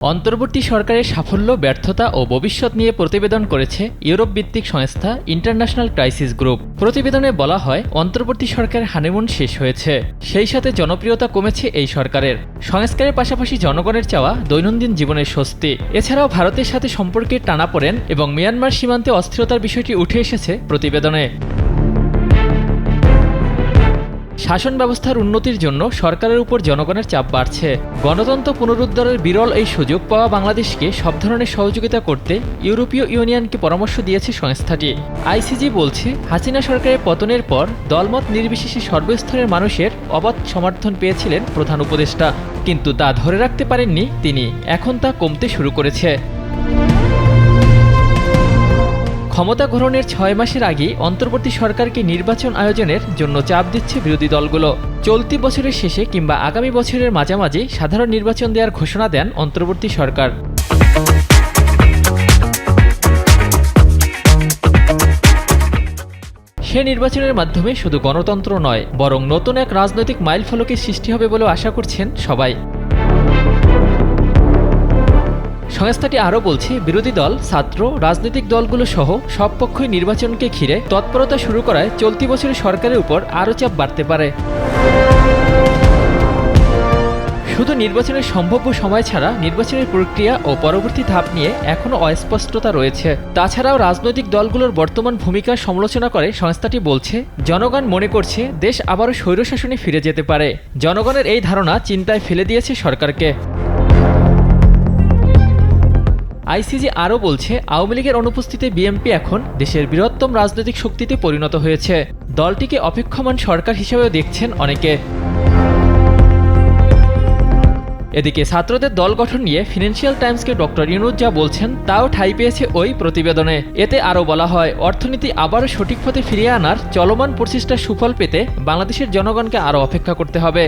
অন্তর্বর্তী সরকারের সাফল্য, ব্যর্থতা ও ভবিষ্যৎ নিয়ে প্রতিবেদন করেছে ইউরোপ ভিত্তিক সংস্থা ইন্টারন্যাশনাল ক্রাইসিস গ্রুপ। প্রতিবেদনে বলা হয়, অন্তর্বর্তী সরকারের হানিমুন শেষ হয়েছে, সেই সাথে জনপ্রিয়তা কমেছে এই সরকারের। সংস্কারের পাশাপাশি জনগণের চাওয়া দৈনন্দিন জীবনের স্বস্তি। এছাড়াও ভারতের সাথে সম্পর্কের টানাপোড়েন এবং মিয়ানমার সীমান্তে অস্থিরতার বিষয়টি উঠে এসেছে প্রতিবেদনে। শাসন ব্যবস্থার উন্নতির জন্য সরকারের উপর জনগণের চাপ বাড়ছে। গণতন্ত্র পুনরুদ্ধারের বিরল এই সুযোগ পাওয়া বাংলাদেশকে সব ধরনের সহযোগিতা করতে ইউরোপীয় ইউনিয়নকে পরামর্শ দিয়েছে সংস্থাটি। আইসিজি বলছে, হাসিনা সরকারের পতনের পর দলমত নির্বিশেষে সর্বস্তরের মানুষের অবাধ সমর্থন পেয়েছিলেন প্রধান উপদেষ্টা, কিন্তু তা ধরে রাখতে পারেননি তিনি। এখন তা কমতে শুরু করেছে। ক্ষমতা গ্রহণের 6 মাসের আগেই অন্তর্বর্তী সরকারকে নির্বাচন আয়োজনের জন্য চাপ দিচ্ছে বিরোধী দলগুলো। চলতি বছরের শেষে কিংবা আগামী বছরের মাঝামাঝি সাধারণ নির্বাচন দেওয়ার ঘোষণা দেন অন্তর্বর্তী সরকার। সে নির্বাচনের মাধ্যমে শুধু গণতন্ত্র নয়, বরং নতুন এক রাজনৈতিক মাইলফলকের সৃষ্টি হবে বলে আশা করছেন সবাই। সংস্থাটি আরও বলছে, বিরোধী দল, ছাত্র, রাজনৈতিক দলগুলো সহ সব পক্ষই নির্বাচনকে ঘিরে তৎপরতা শুরু করায় চলতি বছরে সরকারের উপর আরও চাপ বাড়তে পারে। শুধু নির্বাচনের সম্ভাব্য সময় ছাড়া নির্বাচনের প্রক্রিয়া ও পরবর্তী ধাপ নিয়ে এখনও অস্পষ্টতা রয়েছে। তাছাড়াও রাজনৈতিক দলগুলোর বর্তমান ভূমিকার সমালোচনা করে সংস্থাটি বলছে, জনগণ মনে করছে দেশ আবারও স্বৈরশাসনে ফিরে যেতে পারে। জনগণের এই ধারণা চিন্তায় ফেলে দিয়েছে সরকারকে। আইসিজি আরও বলছে, আওয়ামী লীগের অনুপস্থিতিতে বিএনপি এখন দেশের বৃহত্তম রাজনৈতিক শক্তিতে পরিণত হয়েছে। দলটিকে অপেক্ষমান সরকার হিসেবেও দেখছেন অনেকে। এদিকে ছাত্রদের দল গঠন নিয়ে ফিনান্সিয়াল টাইমসকে ডক্টর ইউনূস যা বলছেন তাও ঠাঁই পেয়েছে ওই প্রতিবেদনে। এতে আরও বলা হয়, অর্থনীতি আবারও সঠিক পথে ফিরিয়ে আনার চলমান প্রচেষ্টার সুফল পেতে বাংলাদেশের জনগণকে আরও অপেক্ষা করতে হবে।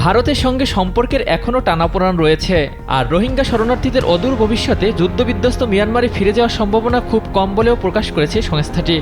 ভারতের সঙ্গে সম্পর্কের এখনও টানাপোড়েন রয়েছে, আর রোহিঙ্গা শরণার্থীদের অদূর ভবিষ্যতে যুদ্ধবিধ্বস্ত মিয়ানমারে ফিরে যাওয়ার সম্ভাবনা খুব কম বলেও প্রকাশ করেছে সংস্থাটি।